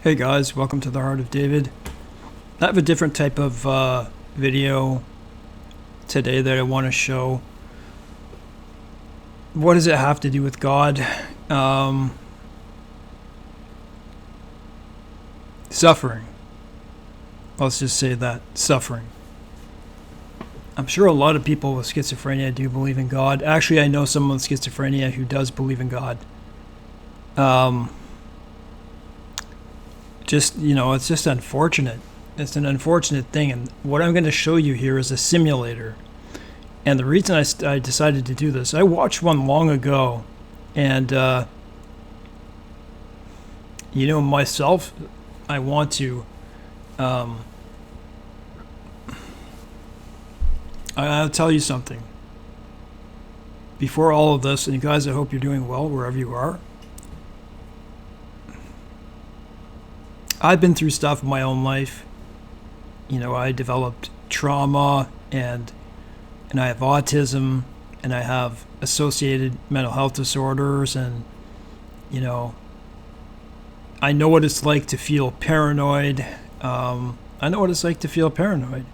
Hey guys, welcome to the Heart of David. I have a different type of video today that I want to show. What does it have to do with God? Suffering. Let's just say that. Suffering. I'm sure a lot of people with schizophrenia do believe in God. Actually, I know someone with schizophrenia who does believe in God. It's just unfortunate. It's an unfortunate thing. And what I'm going to show you here is a simulator. And the reason I decided to do this, I watched one long ago. And, myself, I want to, I'll tell you something. Before all of this, and you guys, I hope you're doing well wherever you are. I've been through stuff in my own life. I developed trauma and I have autism and I have associated mental health disorders and, I know what it's like to feel paranoid. I know what it's like to feel paranoid.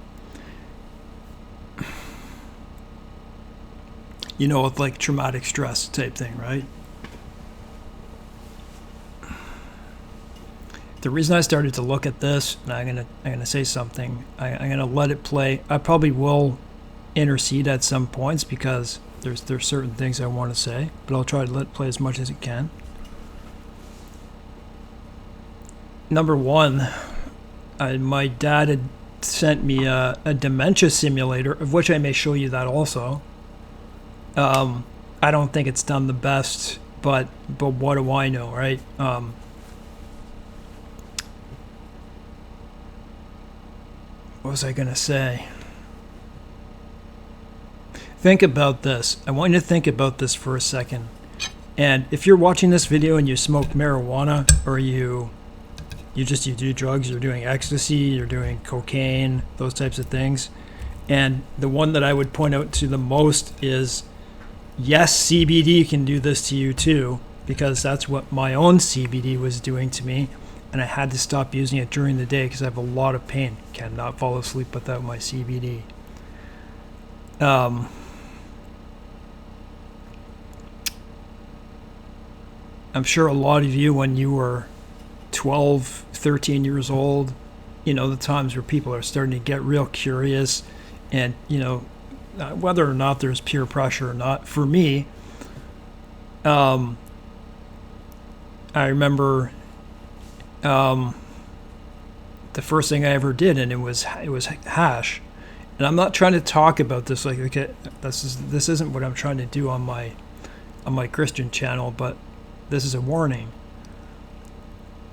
With like traumatic stress type thing, right? The reason I started to look at this, and I'm gonna say something. I'm gonna let it play. I probably will intercede at some points because there's certain things I want to say, but I'll try to let it play as much as it can. Number one, my dad had sent me a dementia simulator, of which I may show you that also. I don't think it's done the best, but what do I know, right? What was I going to say? Think about this. I want you to think about this for a second. And if you're watching this video and you smoke marijuana or you do drugs, you're doing ecstasy, you're doing cocaine, those types of things. And the one that I would point out to the most is, yes, CBD can do this to you too, because that's what my own CBD was doing to me. And I had to stop using it during the day because I have a lot of pain. Cannot fall asleep without my CBD. I'm sure a lot of you, when you were 12, 13 years old, the times where people are starting to get real curious and, whether or not there's peer pressure or not. For me, I remember the first thing I ever did, and it was hash. And I'm not trying to talk about this like okay, this isn't what I'm trying to do on my Christian channel, but this is a warning.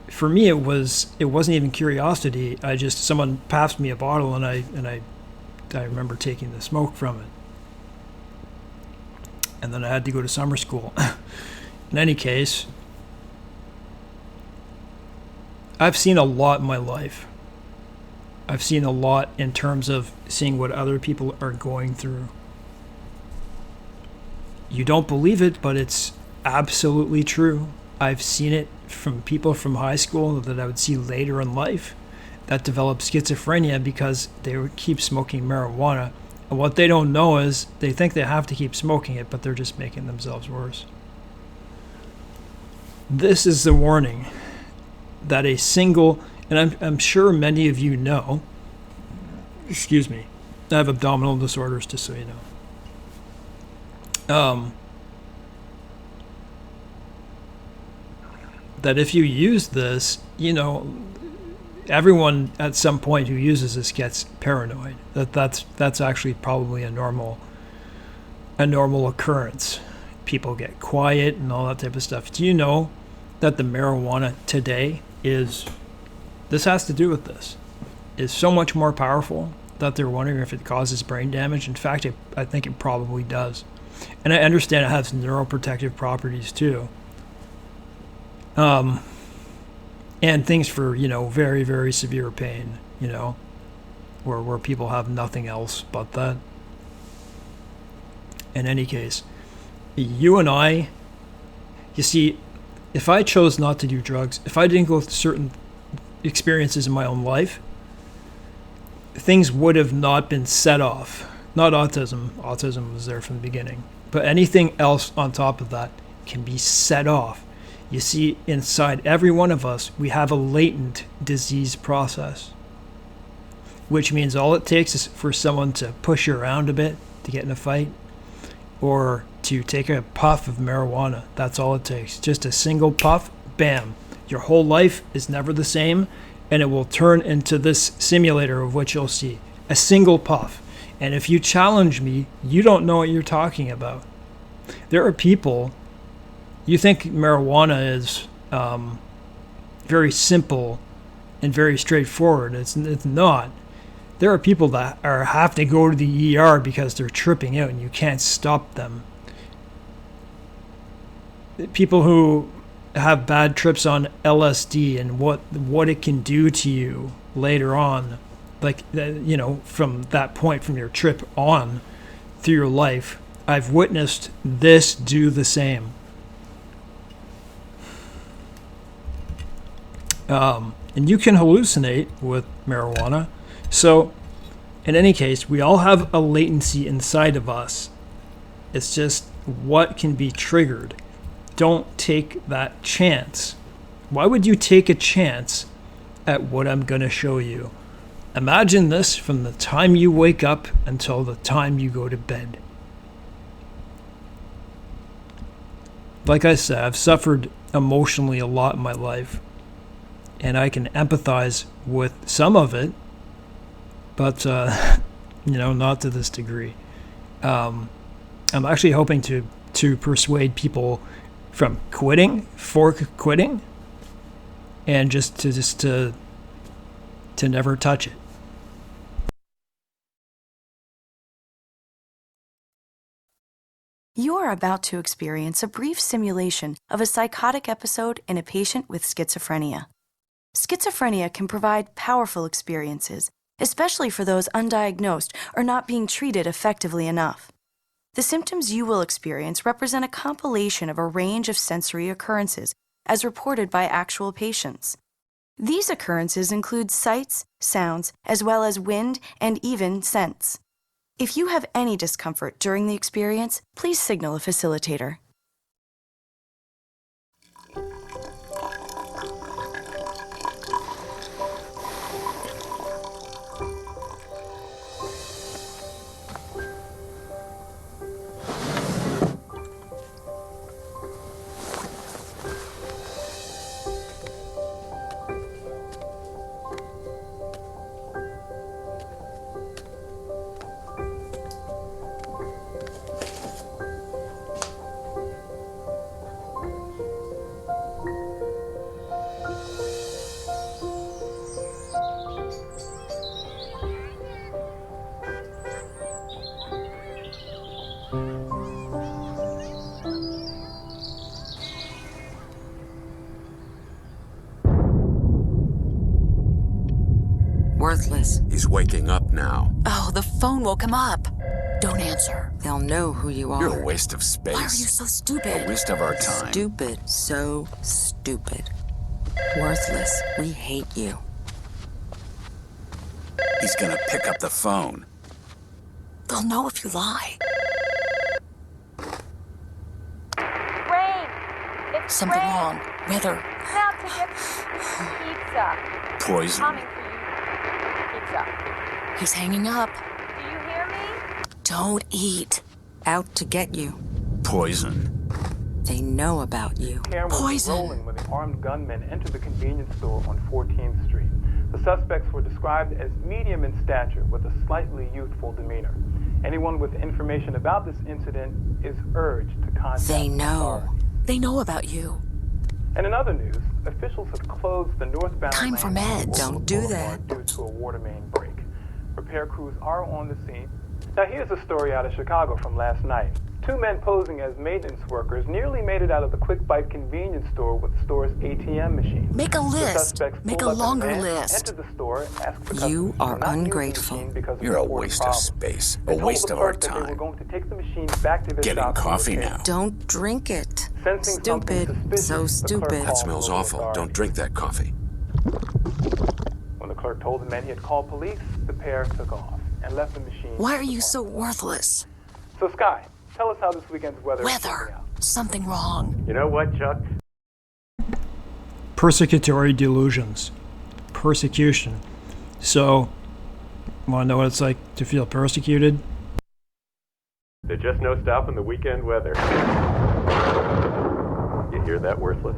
For me, it wasn't even curiosity. Someone passed me a bottle, and I remember taking the smoke from it, and then I had to go to summer school. In any case, I've seen a lot in my life. I've seen a lot in terms of seeing what other people are going through. You don't believe it, but it's absolutely true. I've seen it from people from high school that I would see later in life that develop schizophrenia because they would keep smoking marijuana. And what they don't know is they think they have to keep smoking it, but they're just making themselves worse. This is the warning that a single, and I'm sure many of you know, excuse me, I have abdominal disorders, just so you know. That if you use this, everyone at some point who uses this gets paranoid. That's actually probably a normal occurrence. People get quiet and all that type of stuff. Do you know that the marijuana today this has to do with this, is so much more powerful that they're wondering if it causes brain damage? In fact, I think it probably does. And I understand it has neuroprotective properties too. And things for, very, very severe pain, where people have nothing else but that. In any case, you and I, you see, if I chose not to do drugs, if I didn't go through experiences in my own life, things would have not been set off. Not autism. Autism was there from the beginning. But anything else on top of that can be set off. You see, inside every one of us, we have a latent disease process, which means all it takes is for someone to push you around a bit to get in a fight, or to take a puff of marijuana. That's all it takes. Just a single puff, bam. Your whole life is never the same, and it will turn into this simulator of what you'll see. A single puff. And if you challenge me, you don't know what you're talking about. There are people, you think marijuana is very simple and very straightforward. It's not. There are people that have to go to the ER because they're tripping out and you can't stop them. People who have bad trips on LSD and what it can do to you later on, like, you know, from that point, from your trip on through your life, I've witnessed this do the same. And you can hallucinate with marijuana. So, in any case, we all have a latency inside of us. It's just what can be triggered. Don't take that chance. Why would you take a chance at what I'm going to show you? Imagine this from the time you wake up until the time you go to bed. Like I said, I've suffered emotionally a lot in my life, and I can empathize with some of it, but you know, not to this degree. I'm actually hoping to persuade people from quitting, and just to never touch it. You are about to experience a brief simulation of a psychotic episode in a patient with schizophrenia. Schizophrenia can provide powerful experiences, especially for those undiagnosed or not being treated effectively enough. The symptoms you will experience represent a compilation of a range of sensory occurrences as reported by actual patients. These occurrences include sights, sounds, as well as wind and even scents. If you have any discomfort during the experience, please signal a facilitator. Worthless. He's waking up now. Oh, the phone woke him up. Don't answer. They'll know who you are. You're a waste of space. Why are you so stupid? A waste of our time. Stupid. So stupid. Worthless. We hate you. He's gonna pick up the phone. They'll know if you lie. Rain! It's Something rain. wrong. Weather. Now to get pizza. Poison. Coming for you. Pizza. He's hanging up. Do you hear me? Don't eat. Out to get you. Poison. They know about you. Cameras Poison. rolling when the armed gunmen entered the convenience store on 14th Street. The suspects were described as medium in stature with a slightly youthful demeanor. Anyone with information about this incident is urged to contact They know. authorities. They know about you. And in other news, officials have closed the northbound Time for lane meds. of Don't do Boulevard that. due to a water main break. Repair crews are on the scene. Now here's a story out of Chicago from last night. Two men posing as maintenance workers nearly made it out of the Quick Bite convenience store with the store's ATM machine. Make a The list. suspects Make a pulled up in longer van, list. entered the store, asked the You customers are to not use the ungrateful. machine because of You're a reported waste problems. of space. They A told waste the of our clerk that they were time. going to take the machine back to their Getting shop for coffee repair. now. Don't drink it. Sensing something Stupid. suspicious, So the clerk stupid. That called smells local awful. Don't authorities. drink that coffee. clerk told the man he had called police, the pair took off and left the machine. Why are in the you so parking lot. worthless? So, Sky, tell us how this weekend's weather is shaping Weather. out. Something wrong. You know what, Chuck? Persecutory delusions. Persecution. So, want to know what it's like to feel persecuted? There's just no stopping the weekend weather. You hear that, worthless?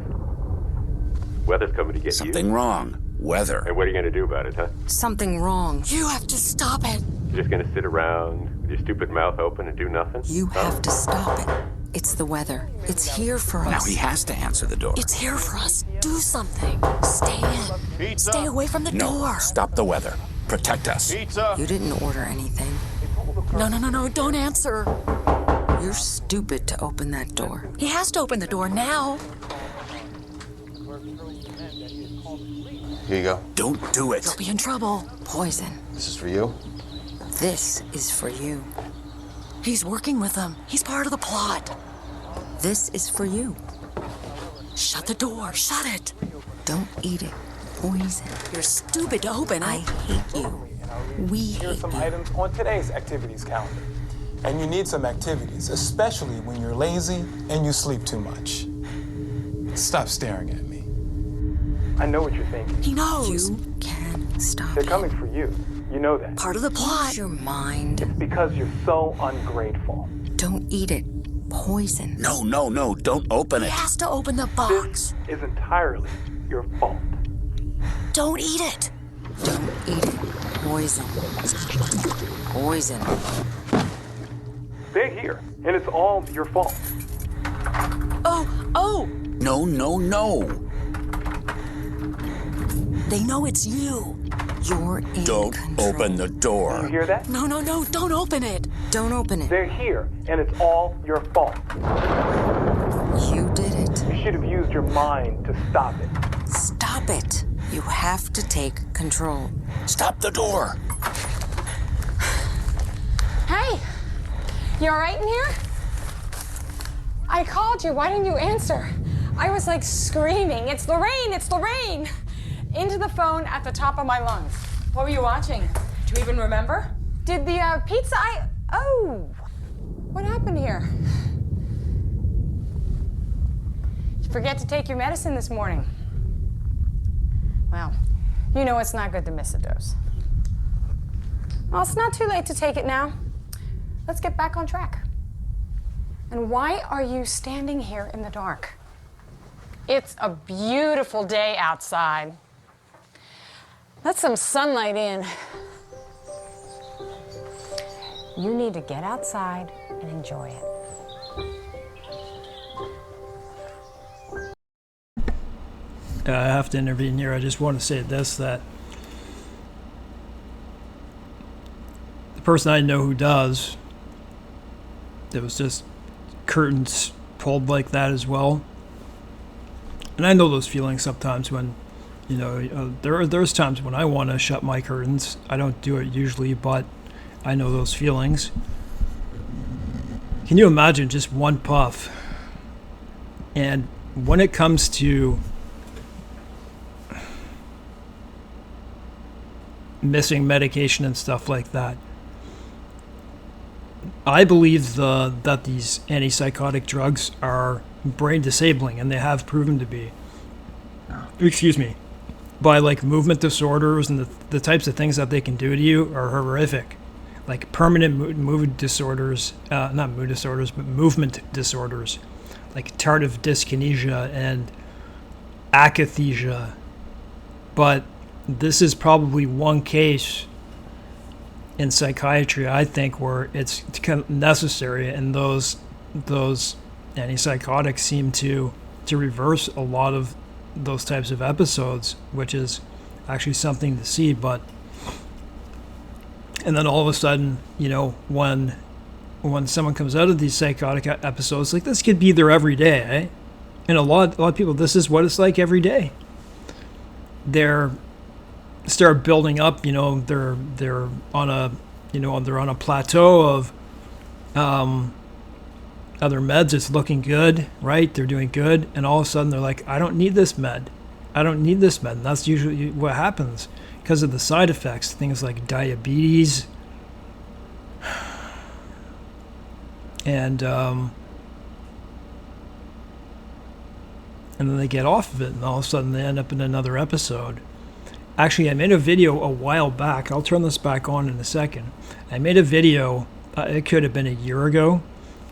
Weather's coming to get you. Something wrong. Weather. And what are you going to do about it, huh? Something wrong. You have to stop it. You're just going to sit around with your stupid mouth open and do nothing? You have to stop it. It's the weather. It's here for Now us. he has to answer the door. It's here for us. Do something. Stay in. Stay away from the No, door. stop the weather. Protect us. You didn't order anything. No, don't answer. You're stupid to open that door. He has to open the door now. Here you go. Don't do it. You'll be in trouble. Poison. This is for you. This is for you. He's working with them. He's part of the plot. This is for you. Shut the door. Shut it. Don't eat it. Poison. You're stupid to open I it. hate you. We Here are hate some you. items on today's activities calendar. And you need some activities, especially when you're lazy and you sleep too much. Stop staring at me. I know what you're thinking. He knows. You can stop They're it. coming for you. You know that. Part of the plot. Use your mind. Because you're so ungrateful. Don't eat it. Poison. No, don't open He it. has to open the box. This is entirely your fault. Don't eat it. Don't eat it. Poison. Poison. They're here, and it's all your fault. Oh, No. they know it's you. You're in Don't control. open the You door. hear that? No, don't open it. Don't open it. They're here, and it's all your fault. You did it. You should have used your mind to stop it. Stop it. You have to take control. Stop the door. Hey, you all right in here? I called you. Why didn't you answer? I was like screaming, "It's Lorraine! It's Lorraine!" into the phone at the top of my lungs. What were you watching? Do you even remember? Did the pizza Oh! What happened here? You forget to take your medicine this morning. Well, you know it's not good to miss a dose. Well, it's not too late to take it now. Let's get back on track. And why are you standing here in the dark? It's a beautiful day outside. Let some sunlight in. You need to get outside and enjoy it. I have to intervene here. I just want to say this, that the person I know who does, there was just curtains pulled like that as well. And I know those feelings sometimes when, there's times when I want to shut my curtains. I don't do it usually, but I know those feelings. Can you imagine just one puff? And when it comes to missing medication and stuff like that, I believe that these antipsychotic drugs are brain disabling, and they have proven to be. Excuse me. By like movement disorders and the types of things that they can do to you are horrific. Like permanent mood disorders, not mood disorders, but movement disorders, like tardive dyskinesia and akathisia. But this is probably one case in psychiatry, I think, where it's kind of necessary, and those antipsychotics seem to reverse a lot of those types of episodes, which is actually something to see. But and then all of a sudden, when someone comes out of these psychotic episodes, like this could be their everyday, eh? And a lot of people, this is what it's like every day. They're start building up, they're on a plateau of other meds. It's looking good, right? They're doing good, and all of a sudden they're like, I don't need this med. I don't need this med. And that's usually what happens because of the side effects, things like diabetes and then they get off of it, and all of a sudden they end up in another episode. Actually, I made a video a while back. I'll turn this back on in a second. I made a video, it could have been a year ago.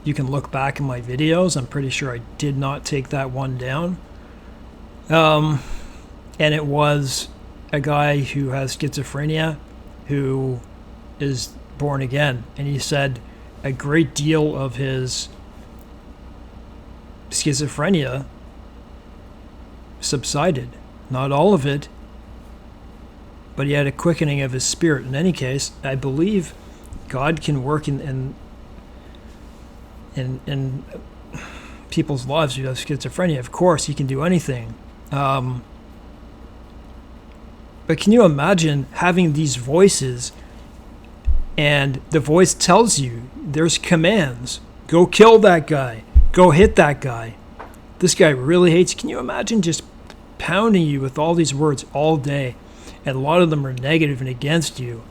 You can look back in my videos. I'm pretty sure I did not take that one down. And it was a guy who has schizophrenia who is born again. And he said a great deal of his schizophrenia subsided. Not all of it, but he had a quickening of his spirit. In any case, I believe God can work in people's lives who have schizophrenia. Of course, he can do anything. But can you imagine having these voices, and the voice tells you there's commands. Go kill that guy. Go hit that guy. This guy really hates. Can you imagine just pounding you with all these words all day? And a lot of them are negative and against you.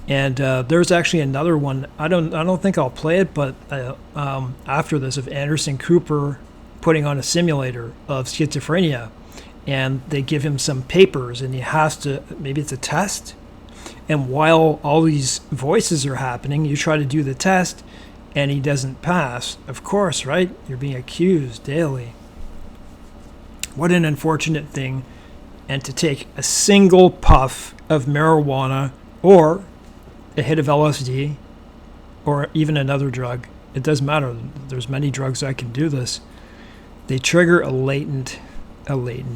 And there's actually another one. I don't think I'll play it, but after this, of Anderson Cooper putting on a simulator of schizophrenia, and they give him some papers, and he has to, maybe it's a test. And while all these voices are happening, you try to do the test, and he doesn't pass. Of course, right? You're being accused daily. What an unfortunate thing. And to take a single puff of marijuana or a hit of LSD or even another drug, it doesn't matter. There's many drugs that can do this. They trigger a latent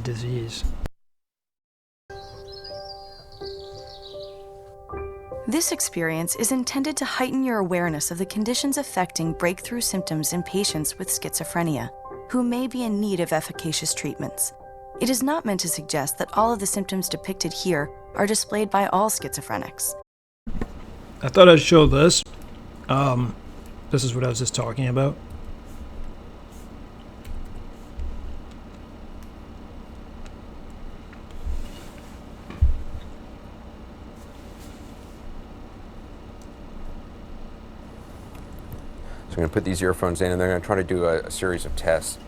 disease. This experience is intended to heighten your awareness of the conditions affecting breakthrough symptoms in patients with schizophrenia who may be in need of efficacious treatments. It is not meant to suggest that all of the symptoms depicted here are displayed by all schizophrenics. I thought I'd show this. This is what I was just talking about. So I'm going to put these earphones in, and they're going to try to do a series of tests.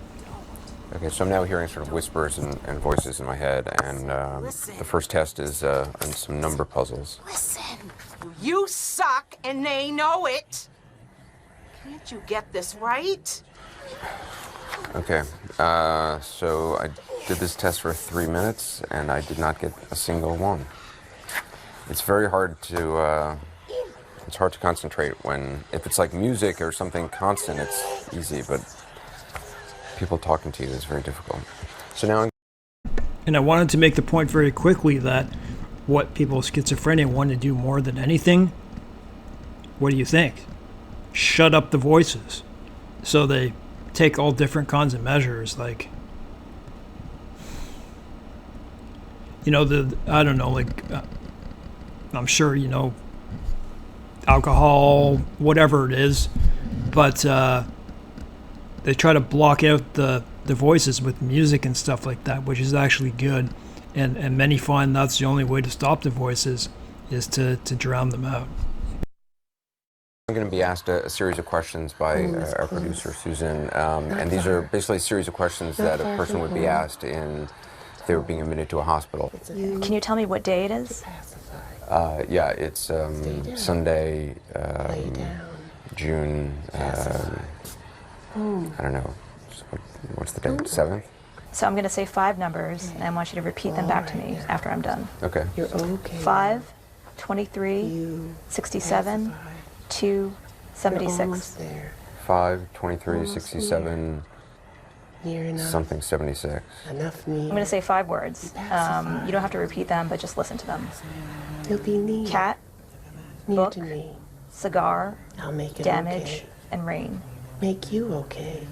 Okay, so I'm now hearing sort of whispers and voices in my head, and the first test is on some number puzzles. Listen, you suck and they know it. Can't you get this right? Okay, so I did this test for 3 minutes, and I did not get a single one. It's very hard to concentrate if it's like music or something constant, it's easy, but people talking to you is very difficult. So now And I wanted to make the point very quickly that what people with schizophrenia want to do more than anything, what do you think? Shut up the voices. So they take all different kinds of measures, like, I don't know, like, I'm sure, alcohol, whatever it is, but they try to block out the voices with music and stuff like that, which is actually good, and many find that's the only way to stop the voices is to drown them out. I'm going to be asked a series of questions by our producer, Susan, and these are basically a series of questions that a person would be asked if they were being admitted to a hospital. Can you tell me what day it is? Yeah, it's Sunday, June, I don't know, what's the date, 7th? So I'm going to say 5 numbers, and I want you to repeat them back to me after I'm done. Okay. You're okay. 5, 23, 67, 2, 76. 5, 23, 67, something 76. Enough I'm going to say 5 words. You don't have to repeat them, but just listen to them. You'll be near. Cat, Near book, to me. cigar, I'll make it damage, okay. and rain. Make you okay.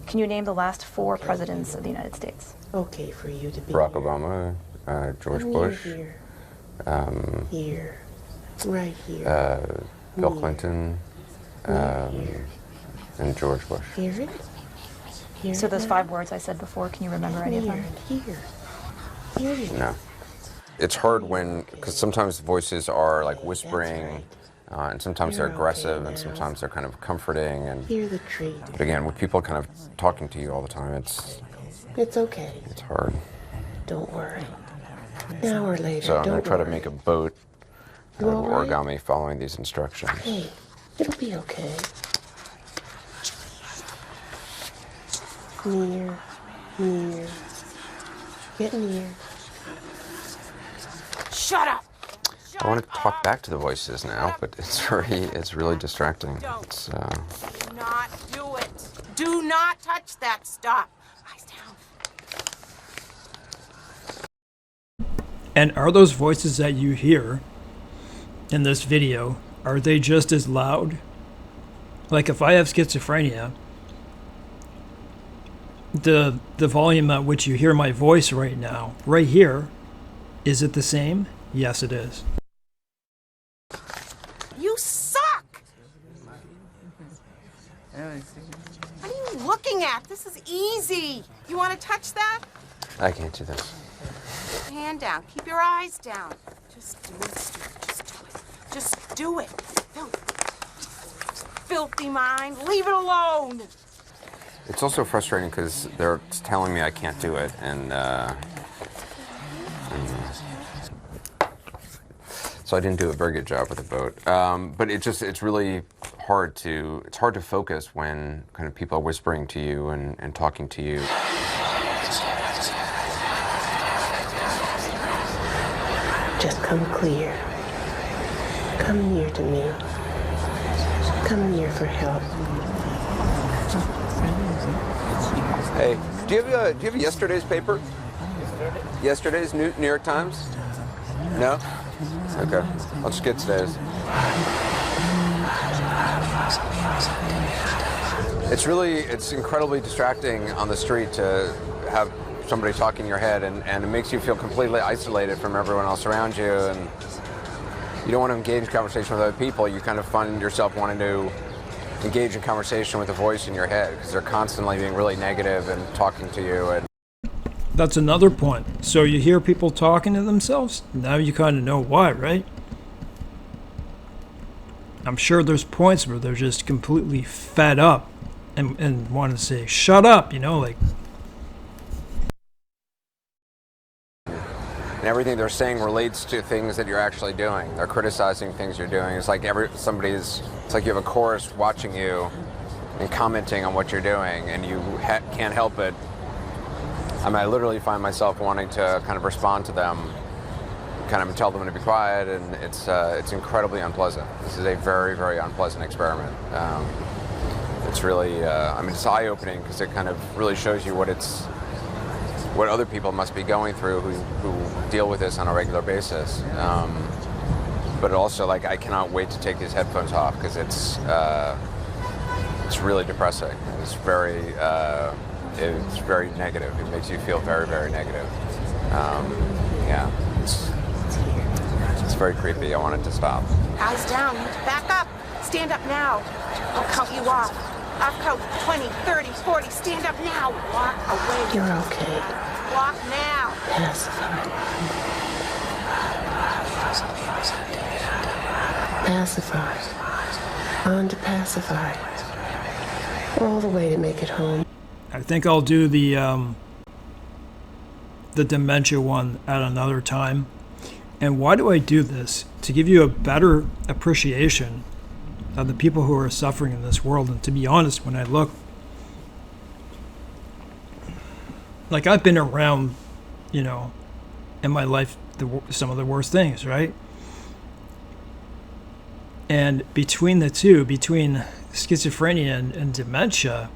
Can you name the last 4 presidents of the United States? Okay for you to be Barack here. Obama, George Near Bush, Here. Here. Right here. Bill Clinton, and George Bush. Hear it? Hear So it those now? 5 words I said before, can you remember any of them? Here. hear you. No. It's hard because sometimes voices are like whispering, and sometimes they're aggressive, and sometimes they're kind of comforting. And Hear the tree. but again, with people kind of talking to you all the time, it's okay. It's hard. Don't worry. An hour later, So I'm going don't to try to worry. make a boat out You of all right? origami following these instructions. Hey, it'll be okay. Near, near, get near. Shut up! I want to talk back to the voices now, but it's really distracting. It's, Do not do it. Do not touch that stuff. Eyes down. And are those voices that you hear in this video, are they just as loud? Like if I have schizophrenia, the volume at which you hear my voice right now, right here, is it the same? Yes, it is. You suck! What are you looking at? This is easy. You want to touch that? I can't do this. Hand down. Keep your eyes down. Just do it, Stuart. Just do it. Filthy mind. Leave it alone. It's also frustrating because they're telling me I can't do it, and so I didn't do a very good job with the boat. But it's really hard to focus when kind of people are whispering to you and talking to you. Just come clear. Come near to me. Come near for help. Hey, do you have yesterday's paper? Yesterday's New York Times? No? Okay, I'll just get today's. It's incredibly distracting on the street to have somebody talking in your head, and it makes you feel completely isolated from everyone else around you, and you don't want to engage in conversation with other people. You kind of find yourself wanting to engage in conversation with a voice in your head because they're constantly being really negative and talking to you. And That's another point. So you hear people talking to themselves, now you kind of know why, right? I'm sure there's points where they're just completely fed up and want to say, shut up, like. And everything they're saying relates to things that you're actually doing. They're criticizing things you're doing. It's like it's like you have a chorus watching you and commenting on what you're doing, and you can't help it. I literally find myself wanting to kind of respond to them, kind of tell them to be quiet, and it's incredibly unpleasant. This is a very, very unpleasant experiment. It's really, it's eye-opening because it kind of really shows you what other people must be going through who deal with this on a regular basis. But also, I cannot wait to take these headphones off because it's really depressing. It's very negative. It makes you feel very, very negative. It's very creepy. I want it to stop. Eyes down. Back up. Stand up now. I'll count you off. I'll count 20, 30, 40. Stand up now. Walk away. You're okay. Walk now. Pacify. On to pacify. All the way to make it home. I think I'll do the dementia one at another time. And why do I do this? To give you a better appreciation of the people who are suffering in this world. And to be honest, when I look, I've been around, in my life, some of the worst things, right? And between the two, between schizophrenia and dementia,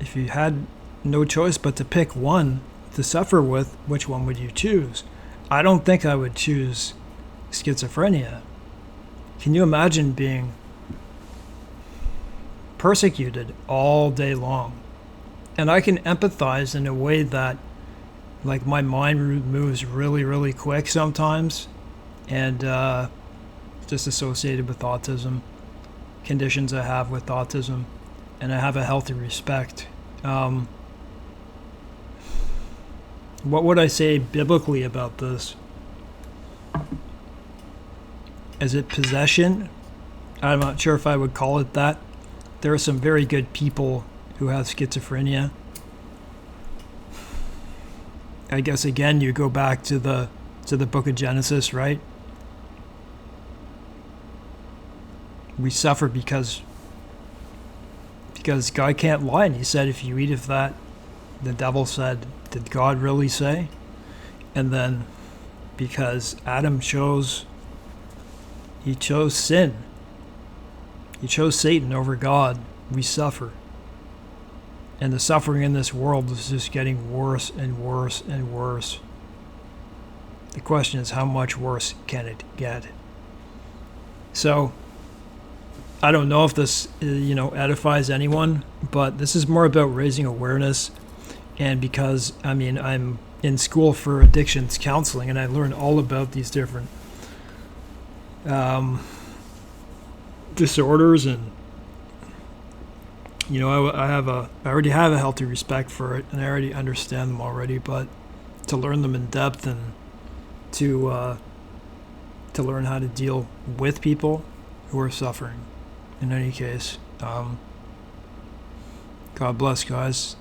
if you had no choice but to pick one to suffer with, which one would you choose? I don't think I would choose schizophrenia. Can you imagine being persecuted all day long? And I can empathize in a way that, my mind moves really, really quick sometimes, and just associated with autism, conditions I have with autism, and I have a healthy respect. what would I say biblically about this? Is it possession? I'm not sure if I would call it that. There are some very good people who have schizophrenia. I guess again you go back to the book of Genesis, right? We suffer because God can't lie, and he said if you eat of that, the devil said, did God really say? And then because Adam chose sin. He chose Satan over God. We suffer. And the suffering in this world is just getting worse and worse and worse. The question is, how much worse can it get? So, I don't know if this, edifies anyone, but this is more about raising awareness. And because, I'm in school for addictions counseling, and I learn all about these different disorders, and I already have a healthy respect for it, and I already understand them already. But to learn them in depth and to learn how to deal with people who are suffering. In any case, God bless, guys.